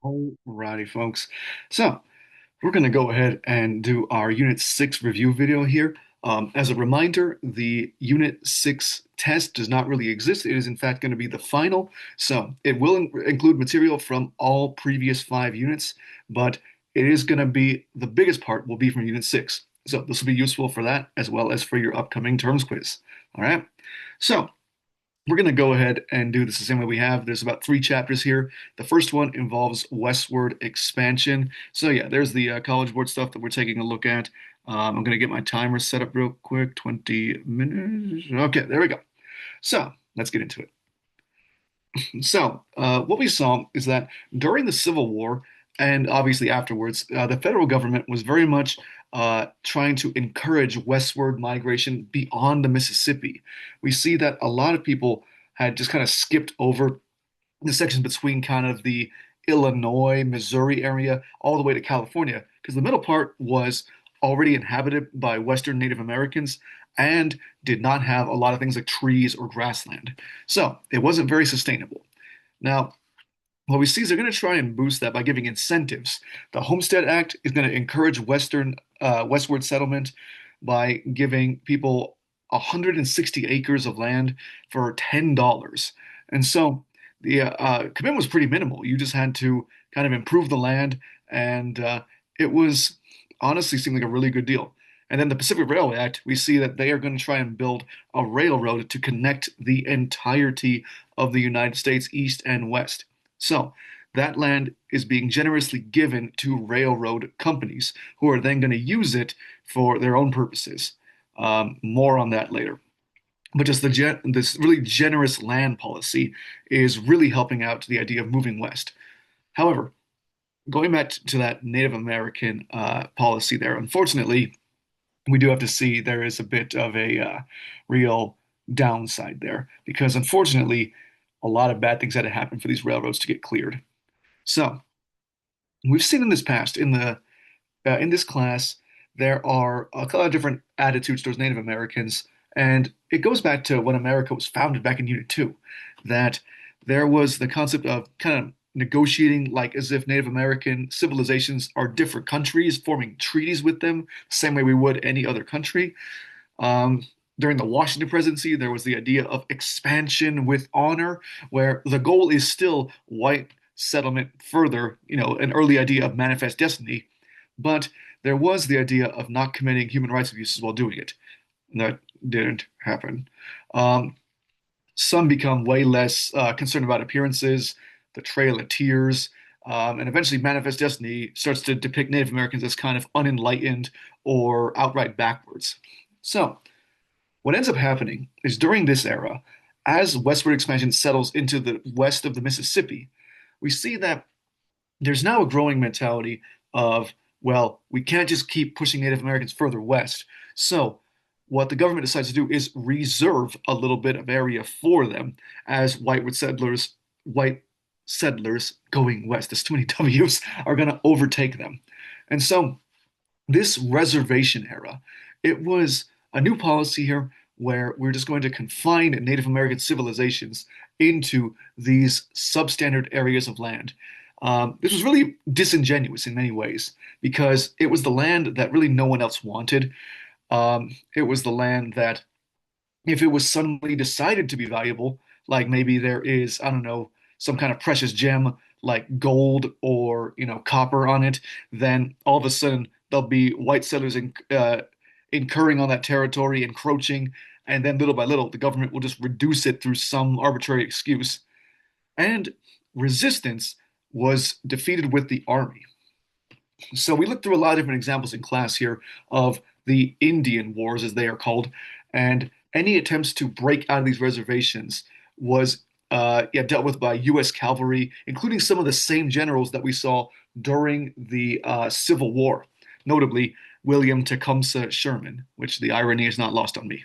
Alrighty, folks. So we're going to go ahead and do our Unit 6 review video here. As a reminder, the Unit 6 test does not really exist. It is, in fact, going to be the final. So it will include material from all previous 5 units, but it is going to be the biggest part will be from Unit 6. So this will be useful for that as well as for your upcoming terms quiz. All right. So we're going to go ahead and do this the same way we have. There's about 3 chapters here. The first one involves westward expansion. So yeah, there's the College Board stuff that we're taking a look at. I'm going to get my timer set up real quick. 20 minutes. Okay, there we go. So let's get into it. So what we saw is that during the Civil War and obviously afterwards, the federal government was very much trying to encourage westward migration beyond the Mississippi. We see that a lot of people had just kind of skipped over the section between kind of the Illinois, Missouri area all the way to California, because the middle part was already inhabited by Western Native Americans and did not have a lot of things like trees or grassland. So it wasn't very sustainable. Now, what we see is they're going to try and boost that by giving incentives. The Homestead Act is going to encourage westward settlement by giving people 160 acres of land for $10. And so the commitment was pretty minimal. You just had to kind of improve the land, and it was honestly seemed like a really good deal. And then the Pacific Railway Act, we see that they are going to try and build a railroad to connect the entirety of the United States, east and west. So that land is being generously given to railroad companies who are then going to use it for their own purposes. More on that later. But just this really generous land policy is really helping out the idea of moving west. However, going back to that Native American policy there, unfortunately, we do have to see there is a bit of a real downside there because unfortunately, a lot of bad things had to happen for these railroads to get cleared. So we've seen in this past in this class there are a lot of different attitudes towards Native Americans, and it goes back to when America was founded back in Unit 2, that there was the concept of kind of negotiating like as if Native American civilizations are different countries, forming treaties with them, the same way we would any other country. Um, During the Washington presidency, there was the idea of expansion with honor, where the goal is still white settlement further, an early idea of manifest destiny, but there was the idea of not committing human rights abuses while doing it. And that didn't happen. Um, some become way less concerned about appearances, the Trail of Tears, and eventually Manifest Destiny starts to depict Native Americans as kind of unenlightened or outright backwards. So, what ends up happening is during this era, as westward expansion settles into the west of the Mississippi, we see that there's now a growing mentality of, well, we can't just keep pushing Native Americans further west. So, what the government decides to do is reserve a little bit of area for them as white settlers going west, there's too many W's, are going to overtake them. And so, this reservation era, it was a new policy here where we're just going to confine Native American civilizations into these substandard areas of land. This was really disingenuous in many ways because it was the land that really no one else wanted. It was the land that, if it was suddenly decided to be valuable, like maybe there is, I don't know, some kind of precious gem like gold or, copper on it, then all of a sudden there'll be white settlers incurring on that territory, encroaching, and then little by little the government will just reduce it through some arbitrary excuse. And resistance was defeated with the army. So we looked through a lot of different examples in class here of the Indian Wars, as they are called, and any attempts to break out of these reservations was yeah, dealt with by U.S. cavalry, including some of the same generals that we saw during the Civil War, notably William Tecumseh Sherman, which the irony is not lost on me.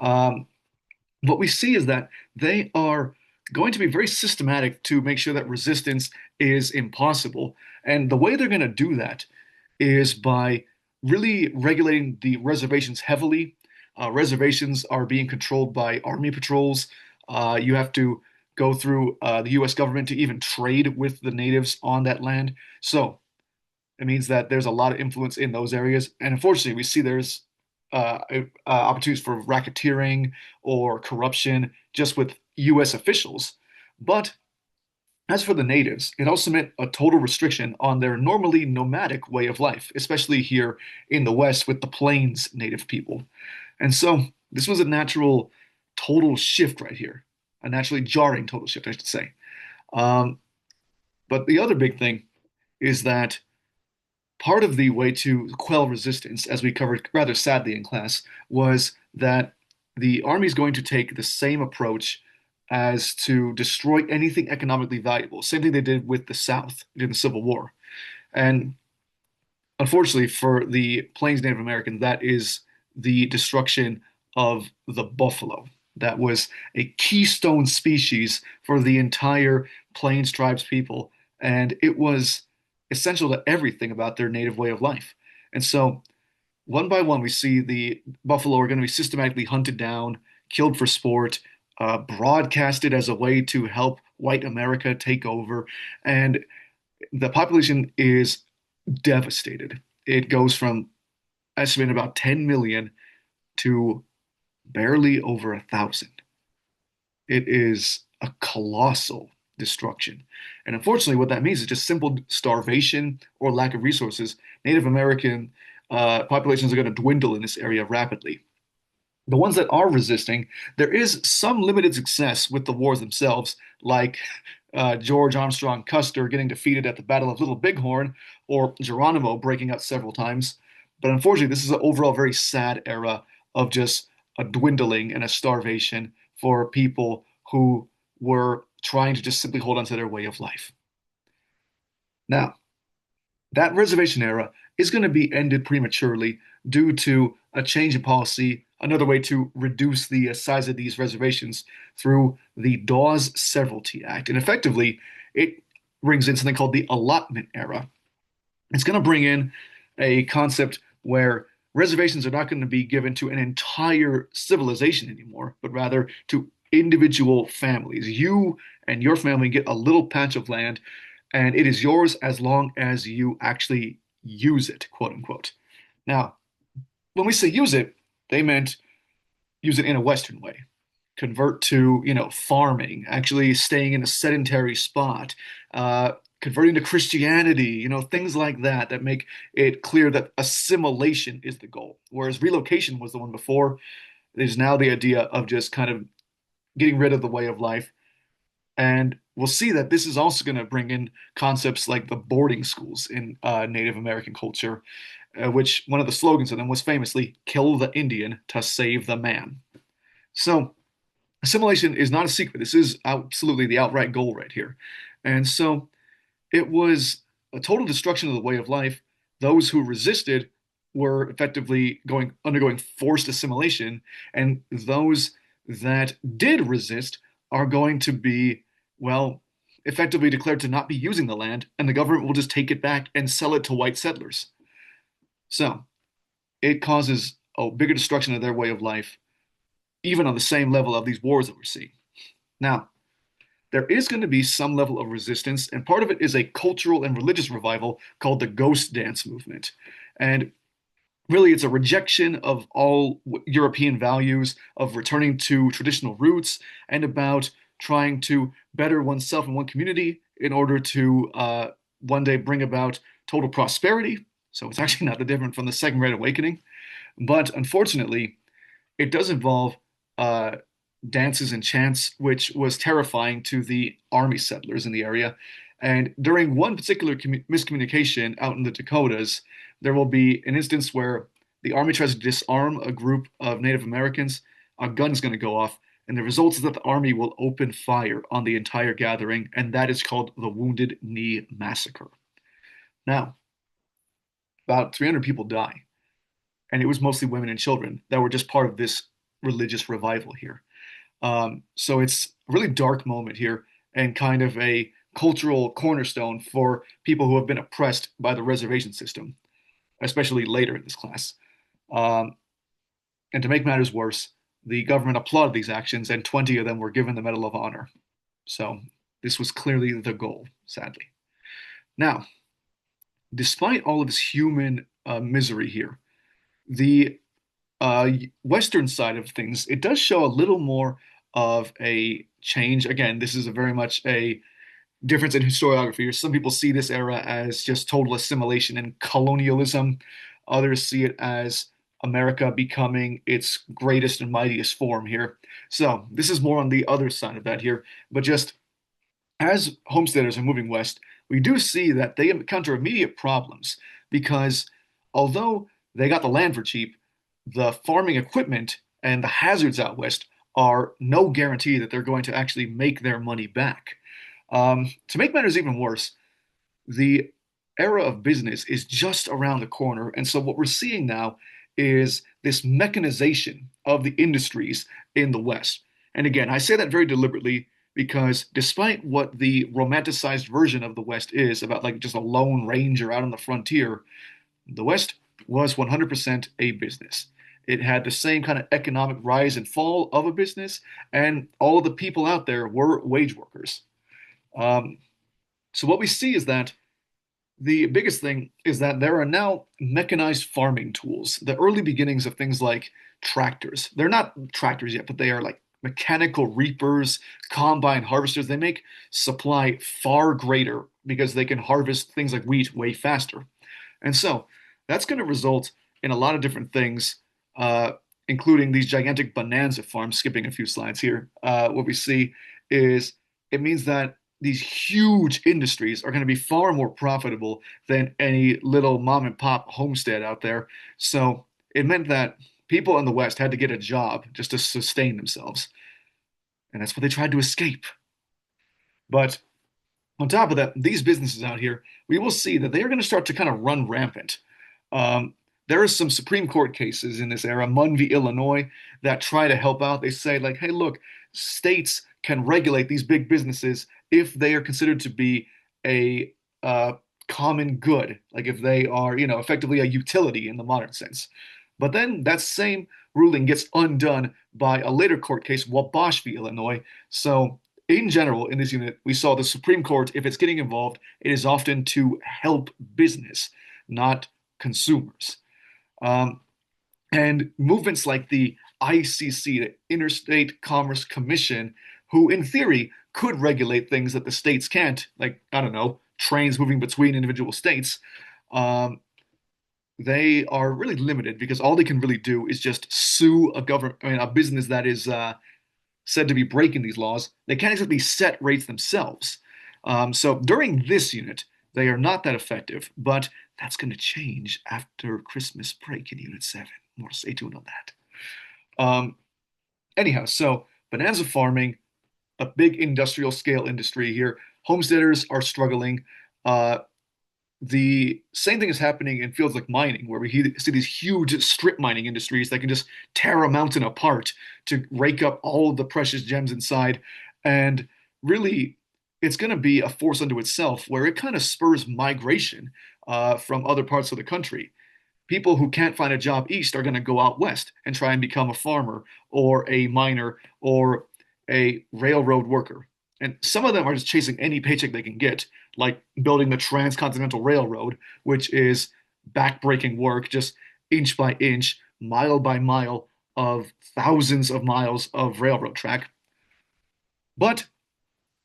Um, what we see is that they are going to be very systematic to make sure that resistance is impossible. And the way they're going to do that is by really regulating the reservations heavily. Reservations are being controlled by army patrols. You have to go through the U.S. government to even trade with the natives on that land. So it means that there's a lot of influence in those areas. And unfortunately, we see there's opportunities for racketeering or corruption just with U.S. officials. But as for the natives, it also meant a total restriction on their normally nomadic way of life, especially here in the West with the Plains native people. And so this was a natural total shift right here, a naturally jarring total shift, I should say. Um, but the other big thing is that part of the way to quell resistance, as we covered rather sadly in class, was that the army is going to take the same approach as to destroy anything economically valuable. Same thing they did with the South during the Civil War. And unfortunately for the Plains Native American, that is the destruction of the buffalo. That was a keystone species for the entire Plains tribes people, and it was essential to everything about their native way of life. And so, one by one, we see the buffalo are going to be systematically hunted down, killed for sport, broadcasted as a way to help white America take over, and the population is devastated. It goes from estimated about 10 million to barely over 1,000. It is a colossal destruction. And unfortunately, what that means is just simple starvation or lack of resources. Native American populations are going to dwindle in this area rapidly. The ones that are resisting, there is some limited success with the wars themselves, like George Armstrong Custer getting defeated at the Battle of Little Bighorn, or Geronimo breaking out several times. But unfortunately, this is an overall very sad era of just a dwindling and a starvation for people who were trying to just simply hold on to their way of life. Now, that reservation era is going to be ended prematurely due to a change in policy, another way to reduce the size of these reservations through the Dawes Severalty Act. And effectively, it brings in something called the allotment era. It's going to bring in a concept where reservations are not going to be given to an entire civilization anymore, but rather to individual families. You and your family get a little patch of land, and it is yours as long as you actually use it, quote unquote. Now, when we say use it, they meant use it in a Western way. Convert to, farming, actually staying in a sedentary spot, converting to Christianity, things like that that make it clear that assimilation is the goal. Whereas relocation was the one before, it is now the idea of just kind of getting rid of the way of life. And we'll see that this is also going to bring in concepts like the boarding schools in Native American culture, which one of the slogans of them was famously, kill the Indian to save the man. So assimilation is not a secret. This is absolutely the outright goal right here. And so it was a total destruction of the way of life. Those who resisted were effectively undergoing forced assimilation, and those that did resist are going to be, well, effectively declared to not be using the land, and the government will just take it back and sell it to white settlers. So it causes a bigger destruction of their way of life, even on the same level of these wars that we're seeing. Now, there is going to be some level of resistance, and part of it is a cultural and religious revival called the Ghost Dance movement. And really, it's a rejection of all European values of returning to traditional roots and about trying to better oneself and one community in order to one day bring about total prosperity. So it's actually not that different from the Second Great Awakening. But unfortunately, it does involve uh, dances and chants, which was terrifying to the army settlers in the area. And during one particular miscommunication out in the Dakotas, there will be an instance where the army tries to disarm a group of Native Americans. A gun's going to go off, and the result is that the army will open fire on the entire gathering, and that is called the Wounded Knee Massacre. Now, about 300 people die, and it was mostly women and children that were just part of this religious revival here. So it's a really dark moment here and kind of a cultural cornerstone for people who have been oppressed by the reservation system, especially later in this class. Um, and to make matters worse, the government applauded these actions, and 20 of them were given the Medal of Honor. So this was clearly the goal, sadly. Now, despite all of this human misery here, the Western side of things, it does show a little more of a change. Again, this is a very much a difference in historiography. Some people see this era as just total assimilation and colonialism. Others see it as America becoming its greatest and mightiest form here. So this is more on the other side of that here. But just as homesteaders are moving west, we do see that they encounter immediate problems because although they got the land for cheap, the farming equipment and the hazards out west are no guarantee that they're going to actually make their money back. To make matters even worse, the era of business is just around the corner. And so what we're seeing now is this mechanization of the industries in the West. And again, I say that very deliberately because despite what the romanticized version of the West is about like just a lone ranger out on the frontier, the West was 100% a business. It had the same kind of economic rise and fall of a business, and all the people out there were wage workers. Um, so what we see is that the biggest thing is that there are now mechanized farming tools, the early beginnings of things like tractors. They're not tractors yet, but they are like mechanical reapers, combine harvesters. They make supply far greater because they can harvest things like wheat way faster. And so that's going to result in a lot of different things, including these gigantic bonanza farms. Skipping a few slides here, what we see is it means that these huge industries are going to be far more profitable than any little mom and pop homestead out there. So it meant that people in the West had to get a job just to sustain themselves. And that's what they tried to escape. But on top of that, these businesses out here, we will see that they are going to start to kind of run rampant. Um, there are some Supreme Court cases in this era, Munn v. Illinois, that try to help out. They say, like, hey, look, states can regulate these big businesses if they are considered to be a common good, like if they are, effectively a utility in the modern sense. But then that same ruling gets undone by a later court case, Wabash v. Illinois. So in general, in this unit, we saw the Supreme Court, if it's getting involved, it is often to help business, not consumers. Um, and movements like the ICC, the Interstate Commerce Commission, who in theory could regulate things that the states can't, like, I don't know, trains moving between individual states, um, they are really limited because all they can really do is just sue a government, I mean, a business that is said to be breaking these laws. They can't exactly set rates themselves. So during this unit, they are not that effective, but that's going to change after Christmas break in Unit 7. More to stay tuned on that. Anyhow, so bonanza farming, a big industrial scale industry here. Homesteaders are struggling. Uh, the same thing is happening in fields like mining, where we see these huge strip mining industries that can just tear a mountain apart to rake up all of the precious gems inside. And really, it's going to be a force unto itself, where it kind of spurs migration from other parts of the country. People who can't find a job east are going to go out west and try and become a farmer or a miner or a railroad worker. And some of them are just chasing any paycheck they can get, like building the Transcontinental Railroad, which is backbreaking work, just inch by inch, mile by mile of thousands of miles of railroad track. But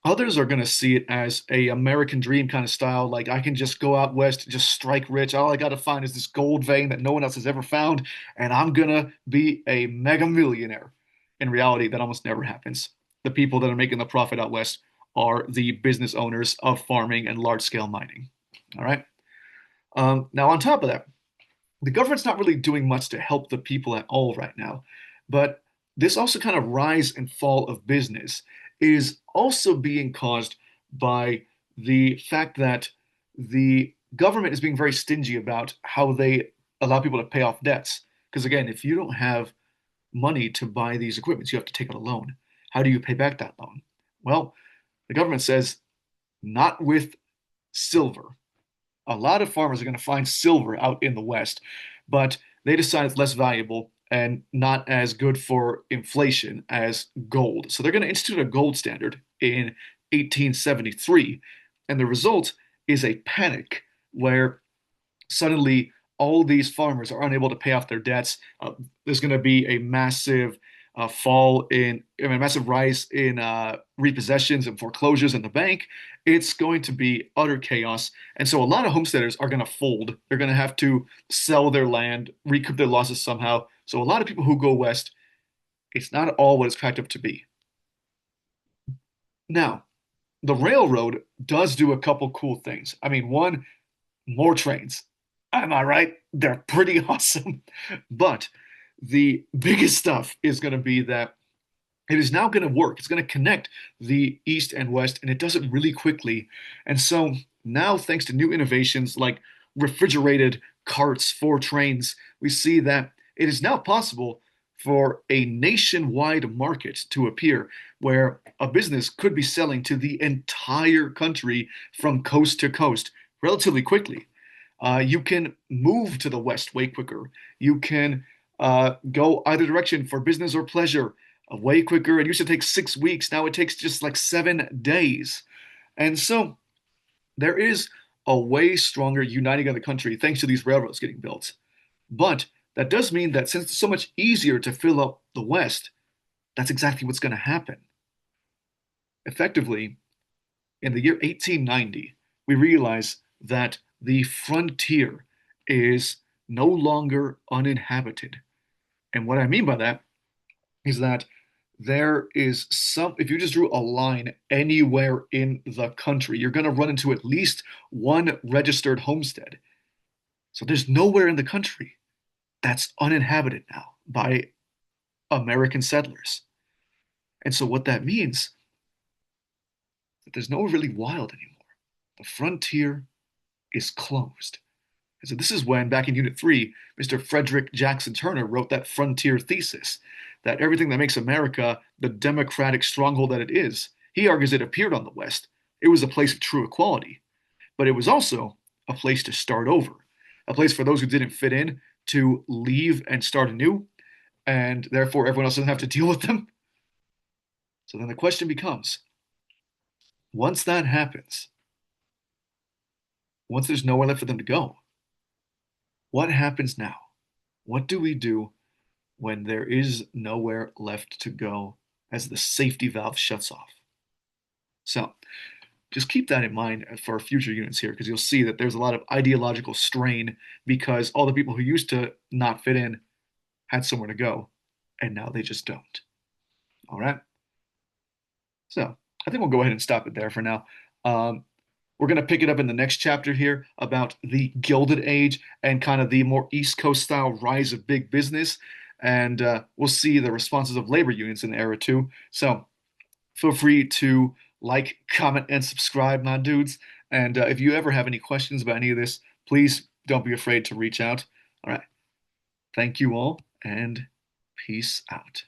others are going to see it as a American dream kind of style. Like I can just go out west, just strike rich. All I got to find is this gold vein that no one else has ever found, and I'm gonna be a mega millionaire. In reality, that almost never happens. The people that are making the profit out west are the business owners of farming and large scale mining. All right. Now, on top of that, the government's not really doing much to help the people at all right now. But this also kind of rise and fall of business is also being caused by the fact that the government is being very stingy about how they allow people to pay off debts. Because again, if you don't have money to buy these equipments, you have to take out a loan. How do you pay back that loan? Well, the government says not with silver. A lot of farmers are going to find silver out in the West, but they decide it's less valuable and not as good for inflation as gold. So they're going to institute a gold standard in 1873. And the result is a panic where suddenly all these farmers are unable to pay off their debts. There's going to be a massive a massive rise in repossessions and foreclosures in the bank. It's going to be utter chaos. And so a lot of homesteaders are going to fold. They're going to have to sell their land, recoup their losses somehow. So a lot of people who go west, it's not all what it's cracked up to be. Now, the railroad does do a couple cool things. I mean, one, more trains. Am I right? They're pretty awesome. But the biggest stuff is going to be that it is now going to work. It's going to connect the East and West, and it does it really quickly. And so now, thanks to new innovations like refrigerated carts for trains, we see that it is now possible for a nationwide market to appear where a business could be selling to the entire country from coast to coast relatively quickly. You can move to the West way quicker. You can go either direction for business or pleasure way quicker. It used to take 6 weeks. Now it takes just like 7 days. And so there is a way stronger uniting of the country thanks to these railroads getting built. But that does mean that since it's so much easier to fill up the West, that's exactly what's going to happen. Effectively, in the year 1890, we realize that the frontier is no longer uninhabited. And what I mean by that is that there is if you just drew a line anywhere in the country, you're going to run into at least one registered homestead. So there's nowhere in the country that's uninhabited now by American settlers. And so what that means is that there's no really wild anymore. The frontier is closed. And so this is when, back in Unit 3, Mr. Frederick Jackson Turner wrote that frontier thesis, that everything that makes America the democratic stronghold that it is, he argues it appeared on the West. It was a place of true equality, but it was also a place to start over, a place for those who didn't fit in to leave and start anew, and therefore everyone else doesn't have to deal with them. So then the question becomes, once that happens, once there's nowhere left for them to go, what happens now? What do we do when there is nowhere left to go as the safety valve shuts off? So just keep that in mind for future units here, because you'll see that there's a lot of ideological strain because all the people who used to not fit in had somewhere to go, and now they just don't. All right. So I think we'll go ahead and stop it there for now. Um, we're going to pick it up in the next chapter here about the Gilded Age and kind of the more East Coast style rise of big business. And we'll see the responses of labor unions in the era too. So feel free to like, comment, and subscribe, my dudes. And if you ever have any questions about any of this, please don't be afraid to reach out. All right. Thank you all, and peace out.